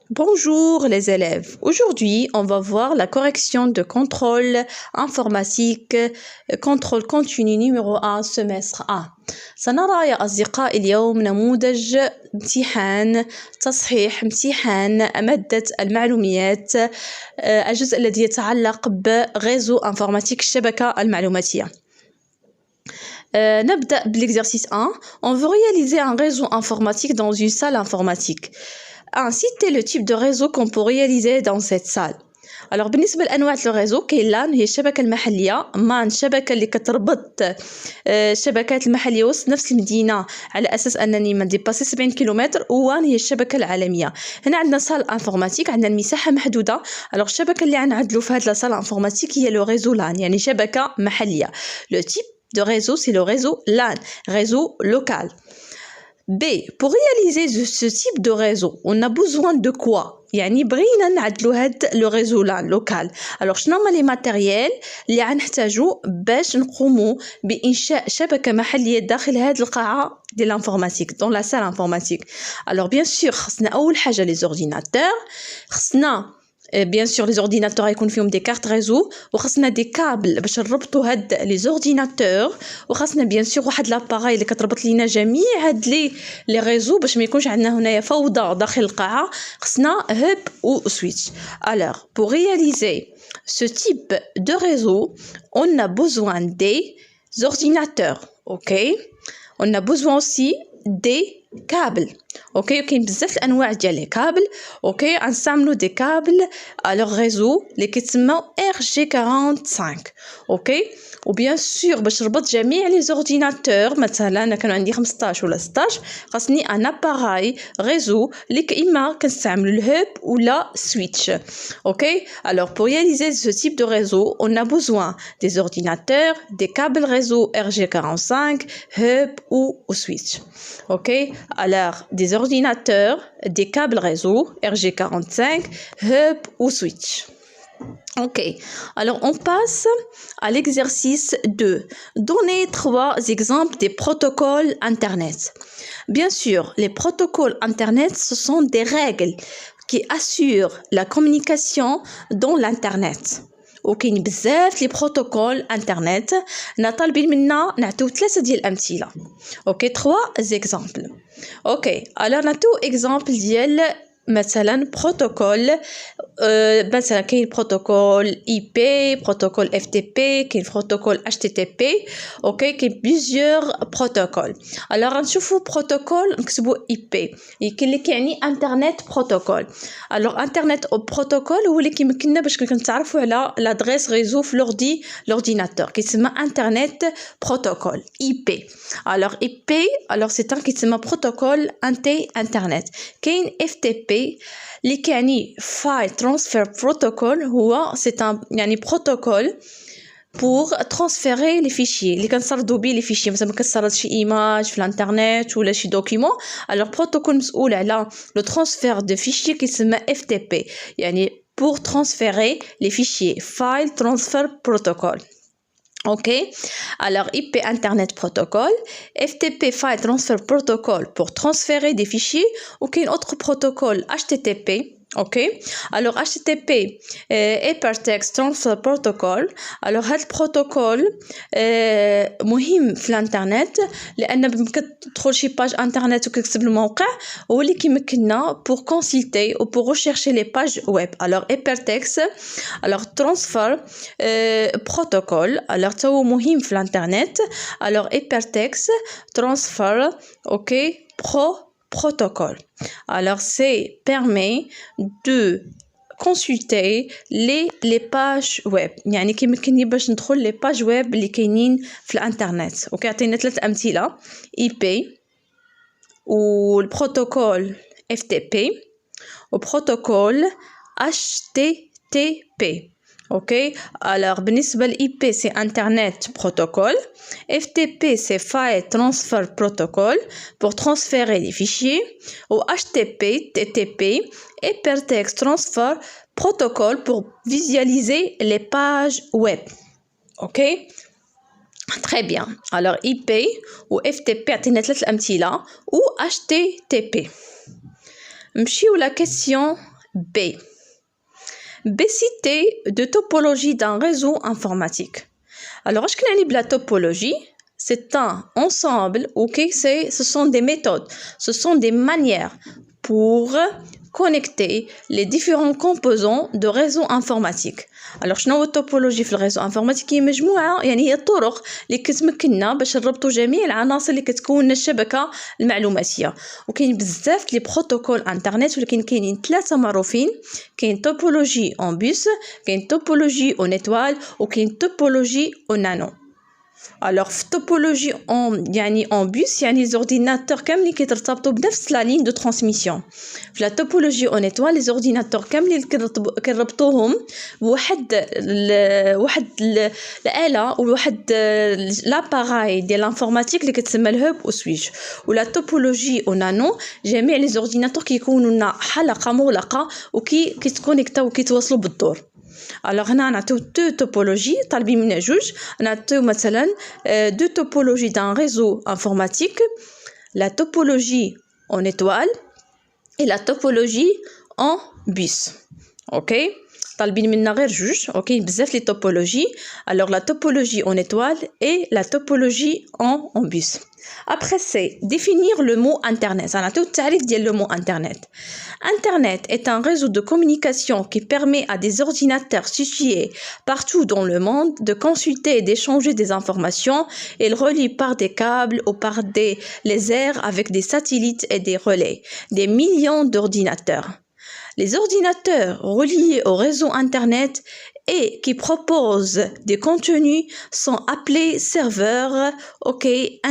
Bonjour les élèves. Aujourd'hui, on va voir la correction de contrôle informatique, contrôle continu numéro 1 semestre 1. سنرى يا أصدقاء اليوم نموذج امتحان تصحيح امتحان مادة المعلومات الجزء الذي يتعلق بغيزو انفورماتيك الشبكة المعلوماتية. نبدأ بالexercice 1. On veut réaliser un réseau informatique dans une salle informatique. Citez le type de réseau qu'on peut réaliser dans cette salle. Alors بالنسبة لأنواع الريزو كاين لان هي الشبكة المحلية، مان الشبكة اللي كتربط الشبكات المحلية وسط نفس المدينة على أساس أنني ما نديباسي 70 كيلومتر، وان هي الشبكة العالمية. هنا عندنا سال انفورماتيك، عندنا المساحة محدودة. alors الشبكة اللي غنعدلو في هاد لا سال انفورماتيك هي لو ريزو لان، يعني شبكة محلية. le type de réseau c'est le réseau LAN, réseau local. B. Pour réaliser ce type de réseau, on a besoin de quoi? يعني بغينا نعدلو هاد لو ريزو لان لوكال. alors شنو هما لي ماتيريال اللي غنحتاجو باش نقومو بإنشاء شبكة محلية داخل هاد القاعة ديال الانفورماتيك dans la salle informatique. alors bien sûr خصنا أول حاجة لي زورديناتور، خصنا bien sûr les ordinateurs يكون فيهم des cartes réseau، وخصنا des câbles باش نربطوا هاد les ordinateurs، وخصنا bien sûr واحد لاباراي اللي كتربط لينا جميع هاد لي réseau باش ما يكونش عندنا هنايا فوضى داخل القاعة. خصنا hub ou switch. alors pour réaliser ce type de réseau on a besoin des ordinateurs. ok, on a besoin aussi des câbles. اوكي كاين بزاف الانواع ديال لي كابل. اوكي غنستعملوا دي كابل الوغ ريزو اللي كيتسموا RG45. اوكي وبيان سور باش نربط جميع لي زورديناتور، مثلا انا كانوا عندي 15 ولا 16، خاصني ان اباراي ريزو اللي اما كنستعملوا الهوب ولا سويتش. اوكي alors pour réaliser ce type de réseau on a besoin des ordinateurs, des câbles réseau RG45, hub ou switch. ok alors des ordinateurs, des câbles réseau RG45, hub ou switch. Ok, alors on passe à l'exercice 2. Donnez 3 exemples des protocoles Internet. Bien sûr, les protocoles Internet, ce sont des règles qui assurent la communication dans l'Internet. وكاين بزاف لي بروتوكول انترنت. طالبين منا نعطيو 3 ديال الامثله. اوكي 3 اكزامبل. اوكي alors نعطيو اكزامبل ديال مثلا بروتوكول مثلا كاين بروتوكول IP، بروتوكول FTP، كاين بروتوكول HTTP. اوكي كاين بليزيور بروتوكول. alors غنشوفوا بروتوكول نكتبوا IP كاين اللي كيعني انترنت بروتوكول. alors انترنت بروتوكول هو اللي كيمكننا باش كنتعرفوا على لادريس ريزو في لورديناتور كيتسمى انترنت بروتوكول IP. alors IP alors c'est un كيتسمى بروتوكول انتي انترنت. كاين FTP اللي كيعني File Transfer Protocol، هو c'est un يعني بروتوكول pour transférer les fichiers اللي كنسردوا بيه لي فيشي، مثلا كتسرد شي ايماج في الانترنت ولا شي دوكيمون. alors بروتوكول مسؤول على لو ترانسفير دو فيشي كيسمى FTP، يعني pour transférer les fichiers File Transfer Protocol. ok alors IP Internet Protocol, FTP File Transfer Protocol pour transférer des fichiers. ou كاين autre protocole HTTP. ok alors HTTP Hypertext Transfer Protocol. alors هاد البروتوكول مهم في الانترنت لان كتدخل شي باج انترنت وكتكتب الموقع، هو اللي كيمكننا pour consulter ou pour rechercher les pages web. alors Hypertext alors Transfer Protocol alors تا هو مهم في الانترنت. alors Hypertext Transfer ok protocole. alors c'est permet de consulter les pages web، يعني كيمكنني باش ندخل لي باج ويب اللي كاينين في الانترنت. اوكي عطينا 3 امثله: IP والبروتوكول FTP وبروتوكول HTTP. ok alors بالنسبة IP c'est Internet Protocol, FTP c'est File Transfer Protocol pour transférer les fichiers, ou TTP Hypertext Transfer Protocol pour visualiser les pages web. ok très bien alors IP ou FTP عطينا 3 أمثلة، ou HTTP. نمشيو la question B. Cité de topologie d'un réseau informatique. Alors, qu'est-ce qu'on dit la topologie? C'est un ensemble, ok? Ce sont des méthodes, ce sont des manières pour connecter les différents composants de réseau informatique. Alors شنو هو التوبولوجي في الريزو انفورماتيك؟ هي مجموعه، يعني هي الطرق اللي كتمكننا باش نربطوا جميع العناصر اللي كتكون الشبكه المعلوماتيه. وكاين بزاف لي بروتوكول انترنت، ولكن كاينين ثلاثه معروفين. كاين توبولوجي اون بوس، كاين توبولوجي اون ايتوال، وكاين توبولوجي اون نانو. Alors, topologie en bus, les ordinateurs كاملين كيترتبطوا بنفس la ligne de transmission. في la topologie en étoile, les ordinateurs كاملين كنربطوهم بواحد الآلة وواحد l'appareil ديال l'informatique اللي كتسمى الهوب وسويتش. ولا topologie en nano، جميع les ordinateurs كيكونوا لنا حلقة مغلقة كيتكونيكتاو وكيتواصلوا بالدور. Alors هنا نعطيو deux topologies طالبين منا جوج. نعطيو مثلا deux topologies d'un réseau informatique, la topologie en étoile et la topologie en bus. OK? طالبين منا غير جوج. OK بزاف لي topologies. Alors la topologie en étoile et la topologie en bus. Après, c'est définir le mot Internet. On a tout tarif de le mot Internet. Internet est un réseau de communication qui permet à des ordinateurs situés partout dans le monde de consulter et d'échanger des informations. Il relie par des câbles ou par des lasers avec des satellites et des relais des millions d'ordinateurs. Les ordinateurs reliés au réseau Internet et qui proposent des contenus sont appelés serveurs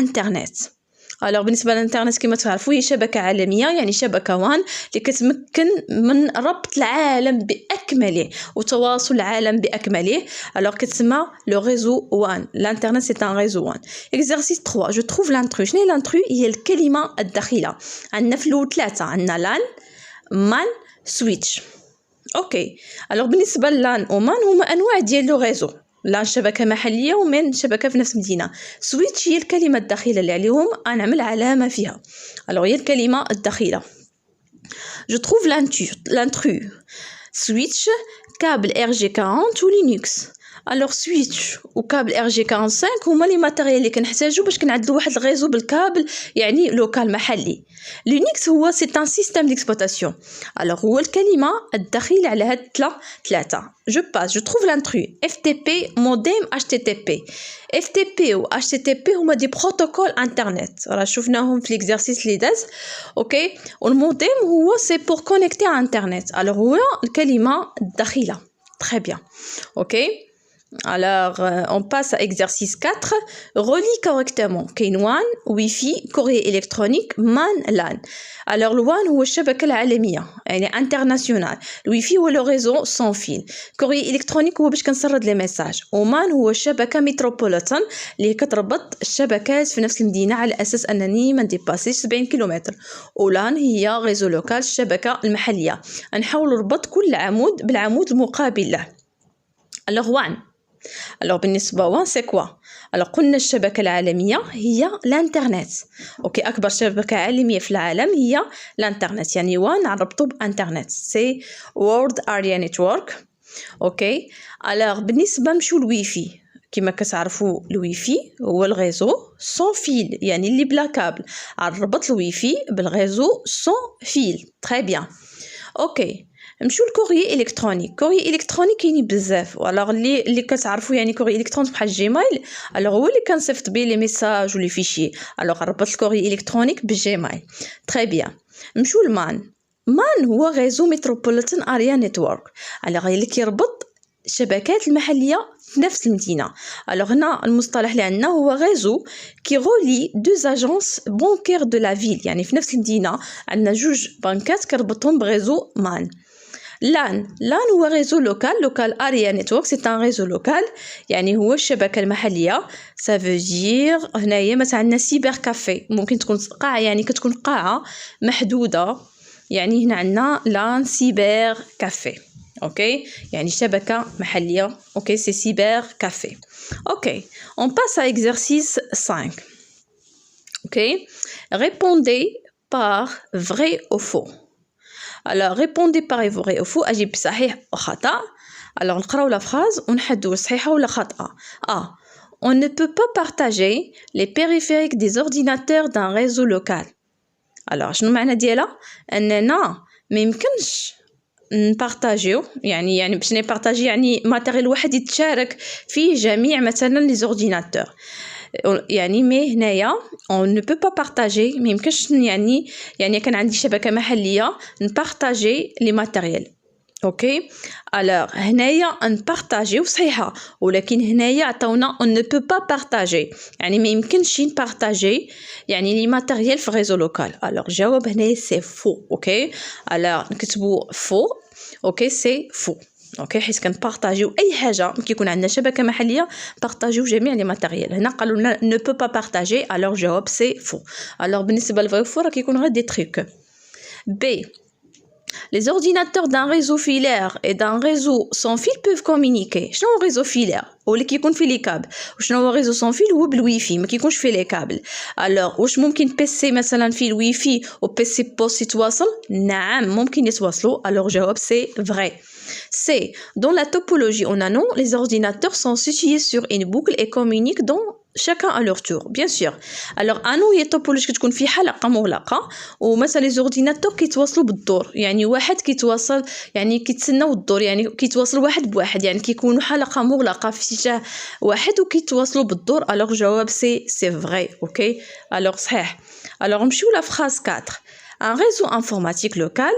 Internet. Alors بالنسبة للإنترنت كما تعرفوا هي شبكة عالمية، يعني شبكة وان اللي كتمكن من ربط العالم بأكمله وتواصل العالم بأكمله. Alors كتسمى le réseau WAN. L'internet c'est un réseau WAN. Exercice 3. Je trouve l'intrus. شنو هي l'intrus؟ هي الكلمة الداخلة. عندنا في الأول ثلاثة، عندنا LAN، MAN، سويتش. اوكي. الوغ بالنسبه للان ومان هما انواع ديال لو ريزو. لان شبكه محليه ومن شبكه في نفس المدينه. سويتش هي الكلمه الداخله اللي عليهم نعمل علامه فيها. الوغ هي الكلمه الداخله. جو تروف لانترو. سويتش، كابل RG40 و لينكس. الوغ سويتش وكابل RG45 هما لي ماتيريال اللي كنحتاجو باش كنعدلو واحد الريزو بالكابل، يعني لوكال محلي. لينكس هو سي ان سيستيم ديكسبلوطاسيون. الوغ هو الكلمه الداخله على هاد ثلاثه. جو تروف لانترو. FTP موديم HTTP. FTP و HTTP هما دي بروتوكول انترنت، راه شفناهم في ليكزارسيس اللي داز. اوكي. والموديم هو سي بور كونيكتي انترنت. الوغ هو الكلمه الداخله. Très bien. OK. Alors, on passe à exercice 4. Relie correctement. كاين WAN, Wi-Fi, courrier électronique, MAN, LAN. Alors, le WAN هو الشبكة العالمية، يعني international. الويفي هو le réseau sans fil. courrier électronique هو باش كنسرد لي ميساج. ومان هو الشبكة متروبوليتان اللي كتربط الشبكات في نفس المدينة على أساس أنني ما نديباسيش 70 كيلومتر. ولان هي ريزو لوكال، الشبكة المحلية. نحاول نربط كل عمود بالعمود المقابل له. Alors WAN. Alors بالنسبة WAN c'est quoi؟ Alors قلنا الشبكة العالمية هي الانترنت. اوكي. أكبر شبكة عالمية في العالم هي الانترنت، يعني WAN نربطو بانترنت، سي World Area Network. اوكي. Alors بالنسبة نمشيو الويفي. كما كتعرفوا الويفي هو الريزو سون فيل، يعني اللي بلا كابل. نربط الويفي بالريزو سون فيل. تري بيان. اوكي. نمشيو للكوريي الكترونيك. كوريي الكترونيك كاينين بزاف، والوغ اللي كتعرفوا يعني كوريي الكترونيك بحال جيميل، الوغ هو اللي كنصيفط به لي ميساج ولي فيشي. الوغ ربط الكوريي الكترونيك بالجيميل. تري بيان. نمشيو لمان. مان هو ريزو متروبوليتان اريا نيتورك. الوغ اللي كيربط الشبكات المحليه في نفس المدينه. الوغ هنا المصطلح اللي عندنا هو ريزو كي رولي دوز اجونس بانكير دو لا فيل، يعني في نفس المدينه عندنا جوج بنكات كربطهم بريزو مان. LAN هو ريزو لوكال اريا نيتورك، سي ان ريزو لوكال، يعني هو الشبكه المحليه. سا فوزير هنايا مثلا عندنا سيبر كافي، ممكن تكون قاعه، يعني كتكون قاعه محدوده، يعني هنا عندنا لان سيبر كافي. اوكي. يعني شبكه محليه. اوكي. سي سيبر كافي. اوكي. on passe à exercice 5. اوكي. répondez par vrai ou faux. alors répondez par vrai ou faux أجيب صحيح أو خطأ. alors نقراو la phrase ونحددو صحيحة ولا خاطئة. On ne peut pas partager les périphériques des ordinateurs d'un réseau local. alors شنو معنى ديالها؟ أننا ما يمكنش نبارطاجيو يعني باش نبارطاجي يعني ماتيريال واحد يتشارك فيه جميع مثلا لي زورديناتور يعني مي هنايا on ne peut pas partager ما يمكنش يعني كان عندي شبكة محلية نبارطاجي لي ماتيريال اوكي alors هنايا نبارطاجيو صحيحة ولكن هنايا عطاونا on ne peut pas partager يعني ما يمكنش نبارطاجي يعني لي ماتيريال في ريزو لوكال. alors جواب هنايا سي فو. اوكي alors نكتبو فو. اوكي سي فو. اوكي حيت كنبارطاجيو اي حاجه كيكون عندنا شبكه محليه بارطاجيو جميع لي ماتيريال. هنا قالوا لنا ne peut pas partager alors جواب سي فو. alors بالنسبه للفري فو راه كيكون غير دي تريك. B. Les ordinateurs d'un réseau filaire et d'un réseau sans fil peuvent communiquer. شنو هو réseau filaire؟ هو اللي كيكون فيه لي كابل. وشنو هو réseau sans fil؟ هو بالواي فاي ما كيكونش فيه لي كابل. alors واش ممكن بيسي مثلا فيه الواي فاي وبيسي بوست يتواصل؟ نعم ممكن يتواصلوا. alors جواب سي vrai. C. Dans la topologie en anneau, les ordinateurs sont situés sur une boucle et communiquent chacun à leur tour. Bien sûr. Alors anneau هي topologie كتكون في حلقة مغلقة ومثلا les ordinateurs كيتواصلوا بالدور. يعني واحد كيتواصل يعني كيتسناو الدور يعني كيتواصل واحد بواحد يعني كيكونوا حلقة مغلقة في اتجاه واحد وكيتواصلوا بالدور. alors جواب c'est vrai. OK. alors صحيح. alors نمشيو la phrase 4. Un réseau informatique local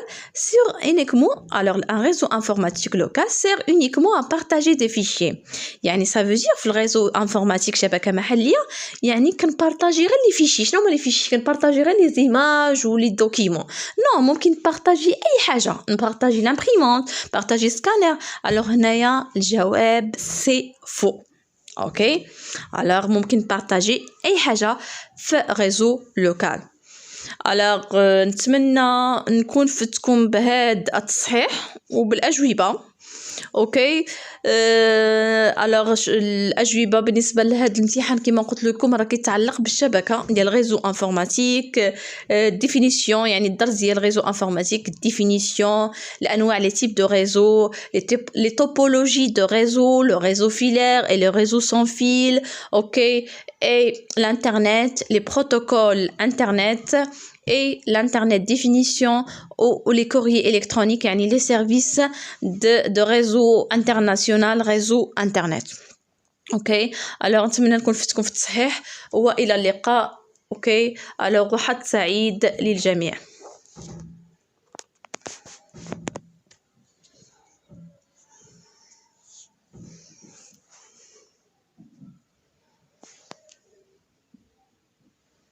sert uniquement à partager des fichiers. يعني ça veut dire في الريزو انفورماتيك شبكة محلية يعني كنبارطاجي غير لي فيشي. شنو هما لي فيشي؟ كنبارطاجي غير لي زيماج ولي دوكيمون. نو ممكن نبارطاجي اي حاجة نبارطاجي لامبريمونت بارطاجي سكانر. alors هنايا الجواب سي فو. اوكي alors ممكن نبارطاجي اي حاجة في ريزو لوكال. alors نتمنى نكون فتكم بهاد التصحيح وبالاجوبه. اوكي alors الاجوبه بالنسبه لهذا الامتحان كما قلت لكم راه كيتعلق بالشبكه ديال ريزو انفورماتيك. ديفينيسيون يعني الدرس ديال ريزو انفورماتيك ديفينيسيون الانواع لي تيب دو ريزو لي توبولوجي دو ريزو لو ريزو filaire et le réseau sans fil. اوكي et l'internet les protocoles internet et l'internet définition ou les courriers électroniques يعني les services de réseau international réseau internet. اوكي alors نتمنى نكون فتكم في التصحيح والى اللقاء. اوكي alors وحد سعيد للجميع.